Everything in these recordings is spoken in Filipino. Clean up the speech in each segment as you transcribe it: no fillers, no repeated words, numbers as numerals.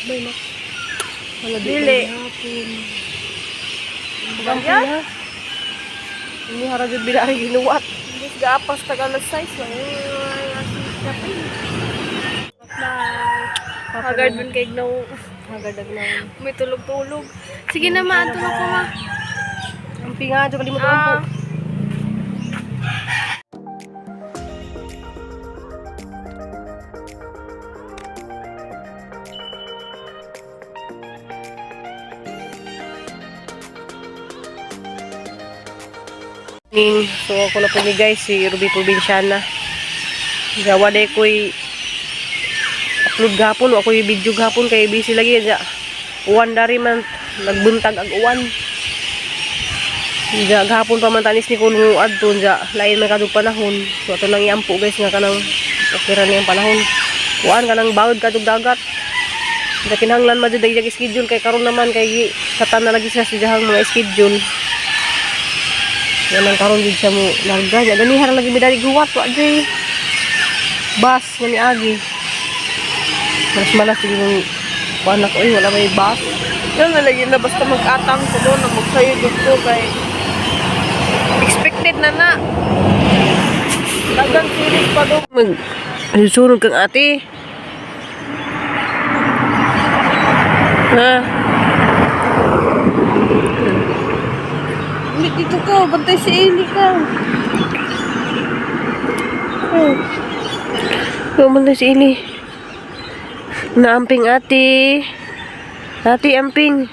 bay na. Wala Dili. hapon. Ganyan? Ini harajud bila ay ginuwat. Hindi gapas tagalas size lang. Hagard man kay Gnaw. Hagadag na. May tulog-tulog. Sige na ma, tulog ko ma. Ang pinga, jo kalimutan po. So ako na po ni guys, si Ruby Provinciana. Gawa day ko'y upload gapon, o ako'y video gapon kay busy lagi dya. Uwan dari man, nagbuntag ag uwan. Dya gapon pa man tanis ni kulong adto dya, lain man kadug panahon. So ato nang iampo guys nga kanang okira niyang panahon. Uwan kanang bawod kadug dagat. Dya kinahanglan man dyan dagdag schedule kay karon naman kay katan na lagi siya sa diyahang mga schedule. Yan ang karon gid siya mo larga nya gani harang lagi medali guwat wa jay bus ngani agi malas sige mong anak oy wala may bus Yan na lagi na basta mag-atang ko doon na magsayo dito kay expected na. Dagang series pa doon. Susunod kang ate ha Ulit dito ka, bantay si Eli ka. Pumunta si Ili. Naamping ate. Ate amping.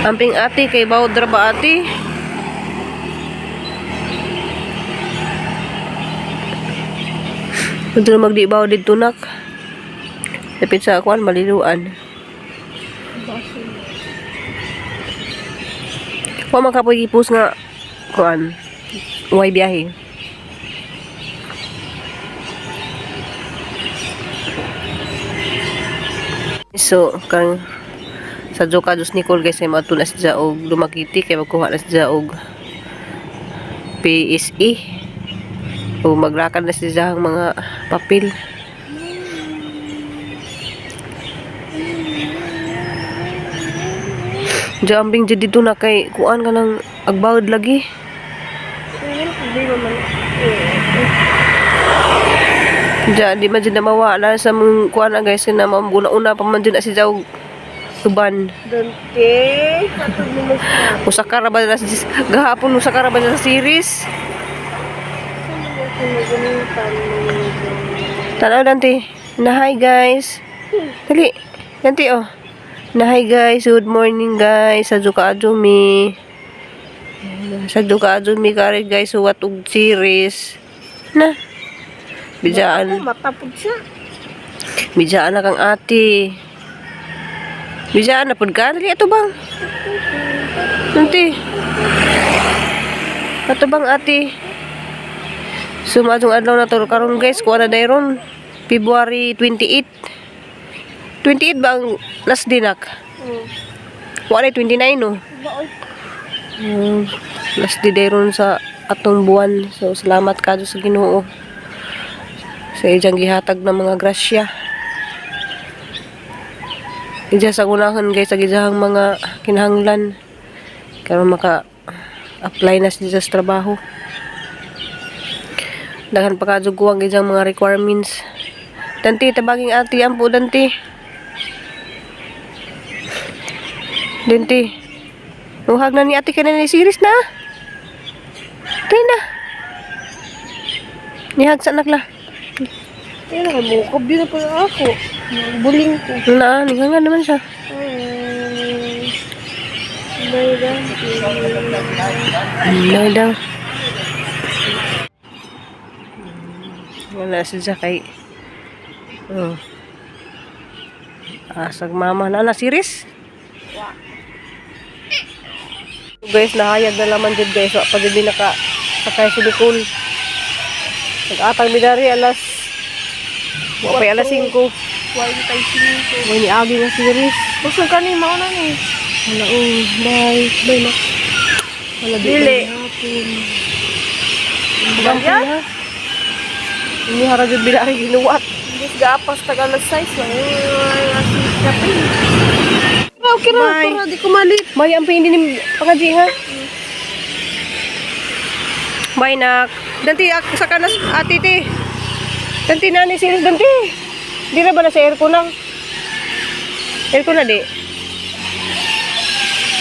Amping ate kay bawod ra ba ate? Punta na magdi bawod dito nak. Lapit sa akuan maliluan. Wa man ka pagipos nga kuan. Way biyahe. So, kang sa Jokados Nicole guys ay mato na siya og lumakiti kay magkuha na siya og PSE o maglakad na siya ang mga papel. Jambing jadi dito na kay kuan ka ng agbawad lagi. Di man dyan na mawala sa mga kuan na guys na mamuna-una pa man dyan na si Jaw tuban. Dante. Usakara ba na sa gahapon usakara ba na sa series? Tanaw Dante. Na hi guys. Dali. Dante oh. Na hi guys, good morning guys. Sa Jokaadumi. Sa Jokaadumi kare guys, suwat og series. Na. Bijaan. Matapod siya. Bijaan na kang ate. Bijaan na pud ka. Dali ato bang? Nanti. Ato bang ate? Sumadong adlaw na to karon guys, kuha na dayron. February 28. 28 ba ang last dinak? Wala 29 no? Last day ron sa atong buwan. So salamat ka sa Ginoo sa iyang gihatag ng mga grasya. Ija sa unahan guys sa gizahang mga kinahanglan karon maka apply na siya sa trabaho. Daghan pa kadto ang gizang mga requirements. Danti tabaging ati ampo Danti. Dente. Nuhag na ni ate ka na ni series na. Tayo na. Nihag sa anak la. Yan na, mukab yun na pala ako. Buling ko. Na, nihangan naman siya. Nay daw. Wala siya kay asag mama na series. Guys, nahayag na laman dyan guys. So, pag hindi sakay sa Bicol. Nag-atang bidari alas. Wapay alas 5. Why di tayo sinito? May niagi nga series. Busog ka ni, mauna ni. Wala bye. Bye na. Wala Dili. Ganyan? Ini harajud bila ay ginuwat. Hindi Gapas tagalas size lang. Okay ra, Bye. para di ko malit. May ang pindi ni pangaji ha. Bye nak. Danti ak sa kanas ati ti. Danti na ni series danti. Di na ba na sa aircon na? Aircon na di.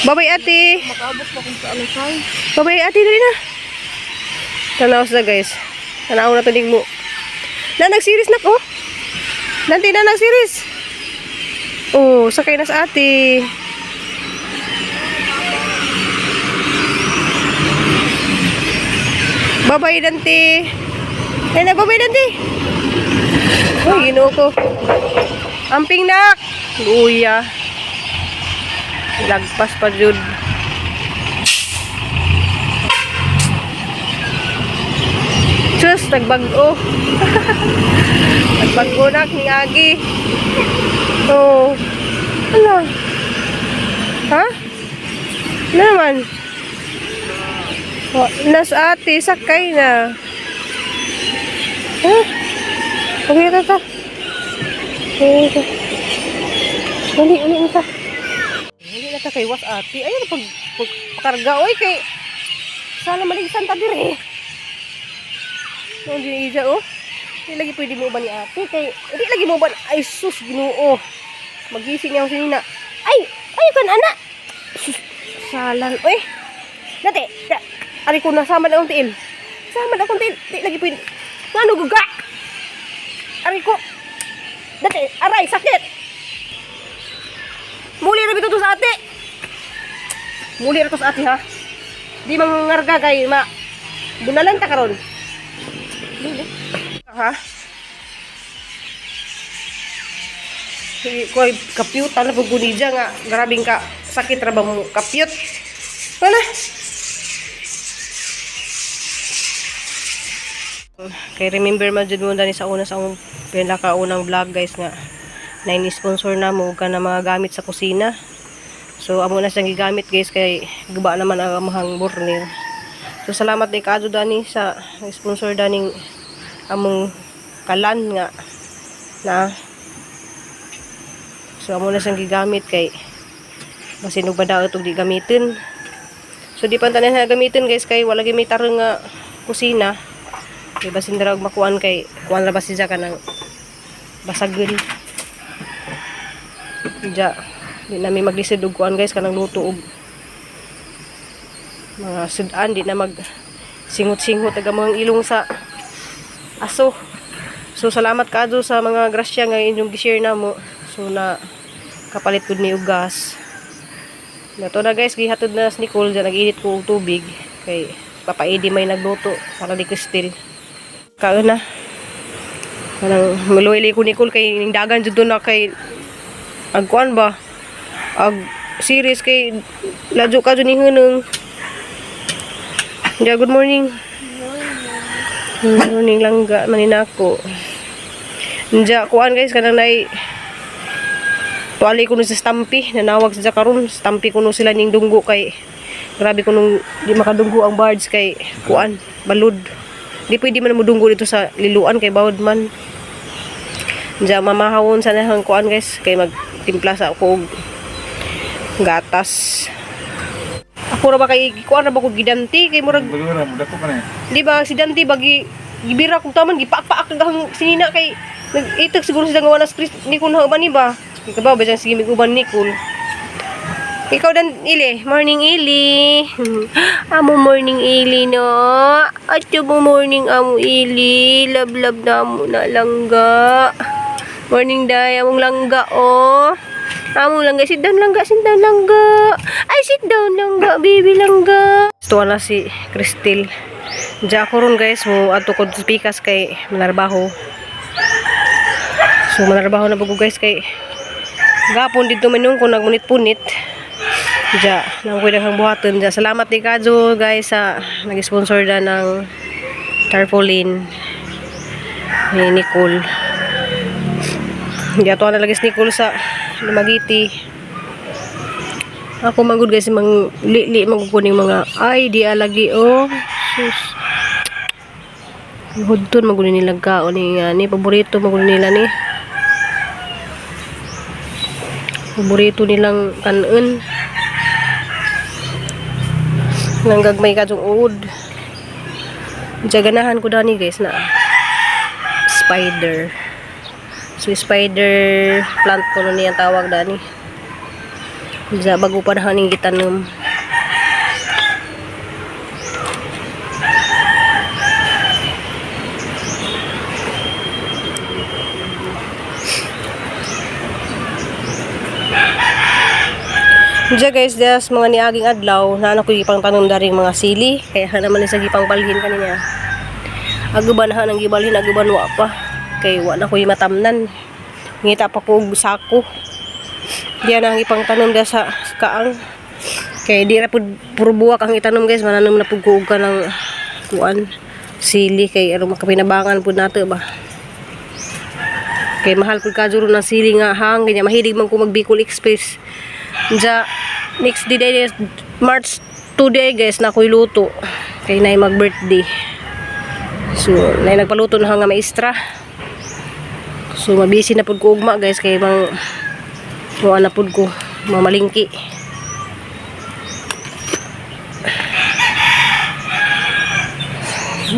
Babay ati. Makaabot pa kung sa alasay. Babay ati dali na. Tanaw sa guys. Tanaw na to ding mo. Na nag-series na ko. Danti na nag-series. Oh, sakay na sa ati. Babay Dante. Ay na babay Dante. Oh, ginoo ko. Amping nak. Luya. Lagpas pa jud. Sus, nagbag-o. Nagbag-o nak ni Agi. Oh. Ano? Ha? Ano naman? Oh, nas ate, sakay na. Ha? Okay na ta. Okay na ta. Uli na ta. Uli na ta kay was ate. Ayun, pagkarga. Oy, kay... Sana maligisan ta dire. Noon din isa, oh. Hindi lagi pwede mo ba ni ate? Kay... Hindi lagi mo ba... Ay, sus, ginoo. Magising niya ako sinina. Ay! Ay, kan anak! Sus, salan. Oy! Dati, ari ko na sama na akong tiil. Sama na akong tiil. Di lagi pwede. Ngano guga? Ari ko. Dati, aray, sakit. Muli na bito to sa ate. Muli na to sa ate ha. Di mangarga kay ma. Bunalan ta karon. Ha? Koy kapyut na paggunidya nga. Grabing ka sakit ra ba mo kapyut. Wala. Kay remember man jud mo dani sa una sa akong pinakaunang vlog guys nga na ini-sponsor na mo ka na mga gamit sa kusina. So amo na siyang gigamit guys kay guba naman ang amahang burner. So salamat day kadto dani sa sponsor daning among kalan nga na. So amo na siyang gigamit kay basin og badaot og di gamitin. So di pa tanan na gamitin guys kay wala gyud may tarong nga kusina. Kay basin dara og makuan kay kuan ra basi ka nang basagon. Ja, di na mi maglisod og kuan guys kanang luto og mga sudan di na mag singot-singot aga mga ilong sa aso. So salamat kadto sa mga grasya nga inyong gi-share namo. So na kapalit gud ni og gas. Nato na guys gihatod na si Nicole dyan nag-init ko og tubig kay papaidi may nagluto para di kristil. Kaon na. Kanang maluwili ko Nicole kay ning dagan jud na kay agkuan ba? Ag series kay ladyo ka jud ni hunong. Yeah, good morning. Good morning langga manina ako. Nja kuan guys kanang nay tuwali ko sa Stampy nanawag sa karon Stampy ko sila ning dunggo kay grabe ko nung di makadunggo ang birds kay kuan balud. Di pwede man mo dunggo dito sa liluan kay bawod man. Diya mamahawon sa nahang kuan guys kay magtimpla sa ako og gatas. Ako ra ba kay kuan ra ba ko gidanti kay murag di ba si Danti bagi gibira kog taman gipak-pak ang sinina kay nag-itak siguro sila nga wala script ni kun ba ni ba. Ikaw ba sige miguban ni Nicole. Ikaw dan Ili, morning Ili. Amo morning Ili no. Ato mo morning amo Ili. Love na mo na langga. Morning day among langga oh. Amo langga sit down langga. Ay sit down langga baby langga. Tuwa na si Cristel. Diya ko ron guys mo ato ko pikas kay manarbaho. So manarbaho na bago guys kay gapon dito manung ko nagmunit-punit. Diya, nang pwede kang buhaton. Diya, salamat ni Kajo guys sa nag-sponsor na ng tarpaulin ni Nicole. Diya, tuwa na lagi si Nicole sa Lumagiti. Ako magud guys, mang li magukuning mga ay, di alagi oh. Sus. Hudton magunin nila kaon ni paborito magunin nila ni. Paborito nilang kanon. Nang gagmay ka yung uod. Ganahan ko dani guys na spider. So spider plant ko nun yung tawag dani. Bago pa na haning gitanong. Diya guys, das mga niaging adlaw na ako ipang tanom daring mga sili. Kaya naman sa gipang balhin kanina. Aguban ha nang gibalhin, aguban wa pa. Kay wa na ko matamnan. Ngita pa ko sako. Diya na ang ipang tanom da sa kaang. Kay di ra pud puro buwak ang itanom guys, mananom na pud ko ka ng kuan sili kay aron makapinabangan pud nato ba. Kay mahal pud kaduro ng sili nga hang, kanya mahilig man ko mag Bicol Express. Ja next day March 2 day guys na ko'y luto kay nay mag birthday, so nay nagpaluto na nga maestra, so mabisi na pud ko ugma guys kay bang na pud ko mamalingki.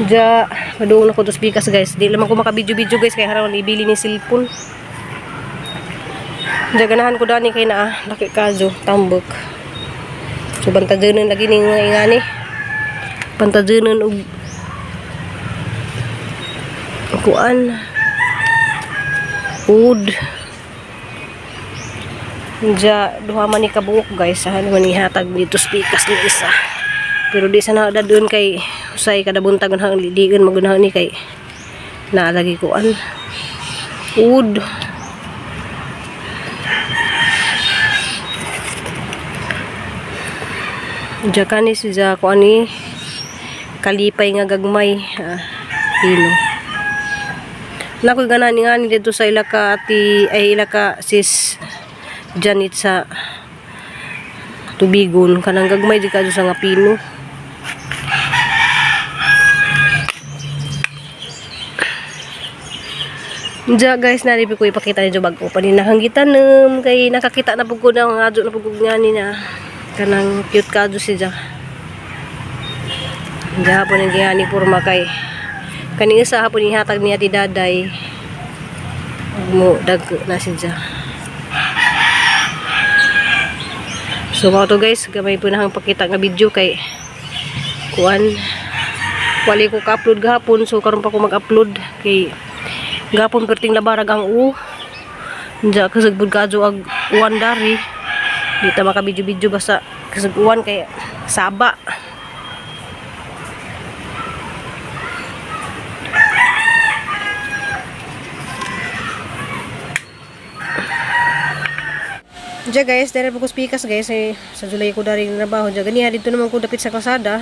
Ja maduong na ko dos bikas guys, di lamang ko makabidyo-bidyo guys kay harawan ibili ni cellphone. Ganahan ko dani kay na laki kajo tambok. So bantajenon lagi ning mga ingani. Bantajenon og kuan wood. Ja duha man ni kabuok guys, ano man ihatag dito spikas ni isa. Pero di sana dadun kay usay kada buntag hang lidigan magunahon ni kay naalagi kuan wood. Diya kanis diya ko ani kalipay nga gagmay pino. Nakoy ganan nga ni dito sa ilaka ati ay ilaka sis Janet sa tubigon kanang gagmay di kadto sa nga pino. Diya guys naripi ko ipakita ni bag ko paninahang gitanom kay nakakita na pud ko na nga adto na pud nga ni na kanang cute kado siya. Diya hapon ang gihani purma kay kaning isa hapon ihatag niya ti daday mo dag na siya. So mga to guys, gamay po na hang pakita nga video kay kuan wali ko ka-upload gahapon, so karon pa ko mag-upload kay gahapon perting labarag ang diya kasagbud kadyo ag uwan dari. Di ta makabidyo-bidyo basta kasaguan kay saba. Diya guys, dahil po ko speakers guys, sa July ko daring trabaho. Diya ganiha dito naman ko dapit sa kalsada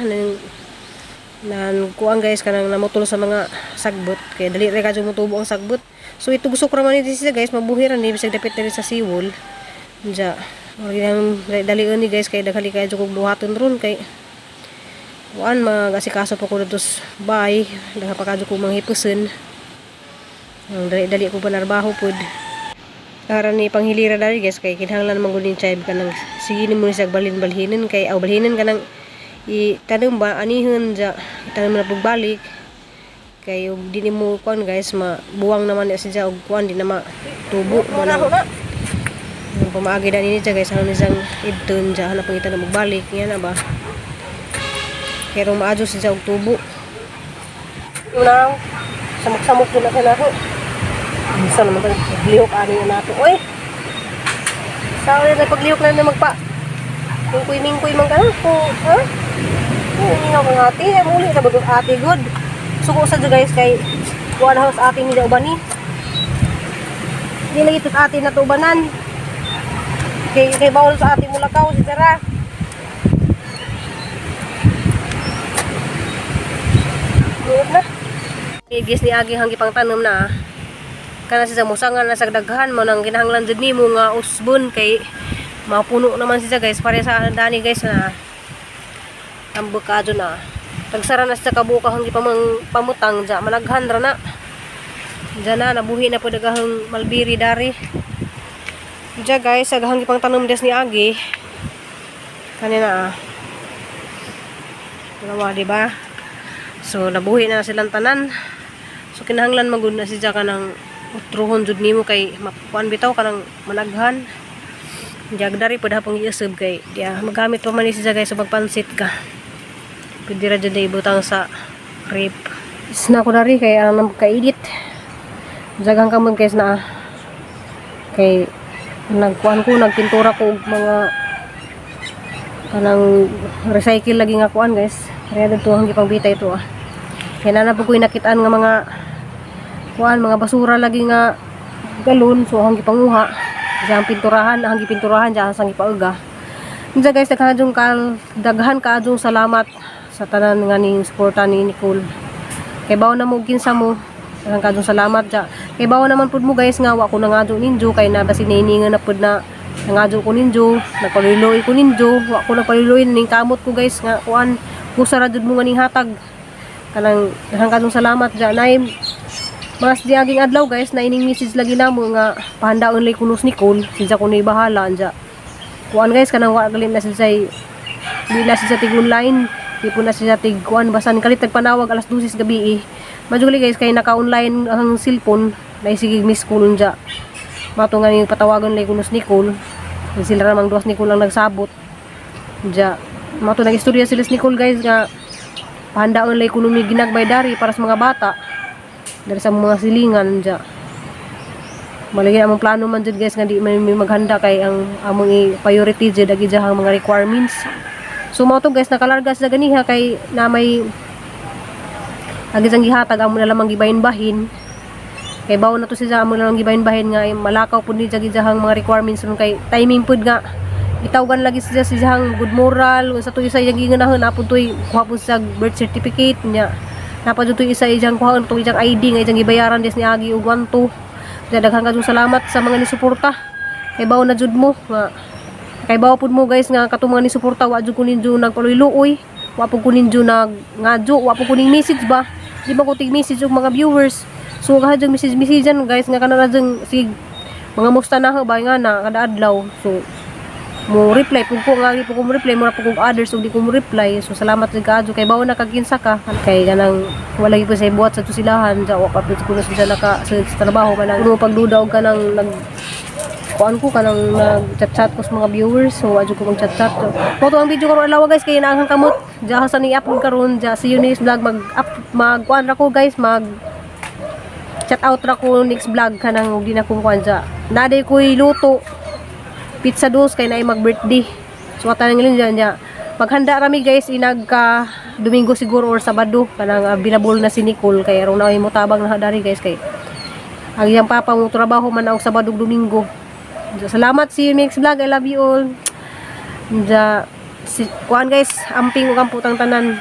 nan kuang guys kanang namutol sa mga sagbot. Kaya dali ra kadyo mutubo ang sagbot. So ito gusto ko raman ni siya guys, mabuhiran ni bisag dapit diri sa seawall. Diya ang dalian ni guys kay daghali kay jud kog buhaton ron kay kuan magasikaso pa ko dito sa bay, dagha pa kadyo kog manghipuson. Ang dali ko pa narbaho pud. Aran ni panghilira dali guys kay kinahanglan man gud ni chive kanang sige ni mo sa balhin-balhinin kay balhinin kanang itanom ba anihon ja itanom na pagbalik kay ug di mo kuan guys mabuwang naman siya og kuan di na matubo mo na pamaagi na niya guys ano nisang idton dyan na pangitan na magbalik yan na ba pero maadyo siya og tubo yun na samok-samok yun na ka na ako isa naman tayo paglihok ano yun nato oy sao na paglihok na magpa mingkoy man ka na ko ha hindi nga kong ate muli na bagong ate good suko sa dyan guys kay kuha na house ate nila ubani hindi lagi ito ate na to ubanan kay bawal sa ating mulakaw si Tara. Good na. Igis ni agi hang gipang tanom na. Kana siya musangan na sa daghan mo nang kinahanglan jud nimo nga usbon kay mapuno naman siya guys pare sa dani guys na tambukado na. Tagsara na sa kabuka hang gipamang pamutang ja malaghan ra na. Diyan na nabuhi na pud daghang malbiri dari. Diya guys, aghang pang tanom des ni Agi. Kanina Dalawa, di ba? So nabuhi na silang tanan. So kinahanglan magud na siya ka ng utruhon jud nimo kay mapuan bitaw kanang managhan. Jagdari pud hapong iusab kay dia magamit pa man ni siya guys sa pagpansit ka. Pwede ra jud ibutang sa rip. Isna ko dari kay ang ka-edit. Jagang kamon guys na kay nagkuan ko nagpintura ko og mga kanang recycle lagi nga kuan guys. Kaya dito ang gipangbita ito ah. Kaya na po ko'y nakitaan nga mga kuan, mga basura lagi nga galon. So ang gipanguha. Diyan pinturahan, ang gipinturahan diyan sang gipauga. Diyan guys, daghan kaadjong salamat sa tanan nga ning suporta ni Nicole. Kay bawo na mo kinsa mo. Daghan kaadjong salamat diyan. Kay bawo naman pud mo guys nga wa ko nangadyo ninyo kay na basi niningan na pud na nangadyo ko ninyo, nagpaliloy ko ninyo, wa ko nagpaliloy ning kamot ko guys nga kuan kusa ra jud mo nga ning hatag. Kanang daghan kaadjong salamat diyan. Nay mas di aging adlaw guys na ining message lagi namo nga pahandaon lay kuno ni Nicole, siya kuno bahala anja. Kuan guys kanang wa galim na siya di na siya tig online, di po na siya tig kuan basan kalit tagpanawag alas 12 gabi. Majuli guys kay naka-online ang cellphone na sige miss call anja. Mato nga ni patawagon lay kuno ni Nicole. Sila ramang duwas ni Nicole lang nagsabot. Anja mato nag-istorya sila ni Nicole guys nga pahandaon lay kuno ni ginagbay dari para sa mga bata. Dari sa mga silingan dya. Malagi among plano man dyan guys nga di may maghanda kay ang among priority dyan agi dyan ang mga requirements. So mga to guys nakalargas na ganiha kay na may agi dyan gihatag among nalamang gibahin-bahin. Kay bawo na to siya among nalamang gibahin-bahin nga malakaw po ni dyan ang mga requirements nun kay timing po nga itawgan lagi siya siyang good moral sa to isa yung ginganahon apon to kuha po sa birth certificate niya. Napad ito isa ijang kuhaan itong ijang ID nga ijang gibayaran des ni Agi og 1-2. Daghan ka salamat sa mga nisuporta. Kay bawo na jud mo nga kay bawo pud mo guys nga katong mga nisuporta wa jud kunin jud nagpaluy-luoy. Wa pud kunin jud ngadyo, wa pud kunin message ba. Di ba ko tig message og mga viewers. So ka jud message-messagean guys nga kana jud sig mga musta na ba nga na kada adlaw. So mo reply kung ko nga po ko mo reply mo na po kung others ug di ko mo reply. So salamat jud kaadyo kay bawo na kaginsa ka kay kanang wala gyud po sa buhat sa tusilahan ja wa pa pud ko sa naka sa trabaho man ang pagduda og kanang nag kuan ko kanang nag-chat ko sa mga viewers. So adyo ko mag-chat so mo to ang video karon adlaw guys kay naanghang kamot ja sa ni upload karon ja si Eunice vlog mag kuan ra ko guys mag chat out ra ko next vlog kanang ug di na ko kuan ja naday koy luto pizza dos kay naay mag-birthday. So atan ngiling diyan niya. Maghanda rami guys inagka Domingo siguro or Sabado kanang available na si Nicole kay aron na mo tabang na dari guys kay ang iyang papa mo trabaho man og Sabado ug Domingo. Salamat si Mix Vlog. I love you all. Kuan guys, amping ug ang putang tanan.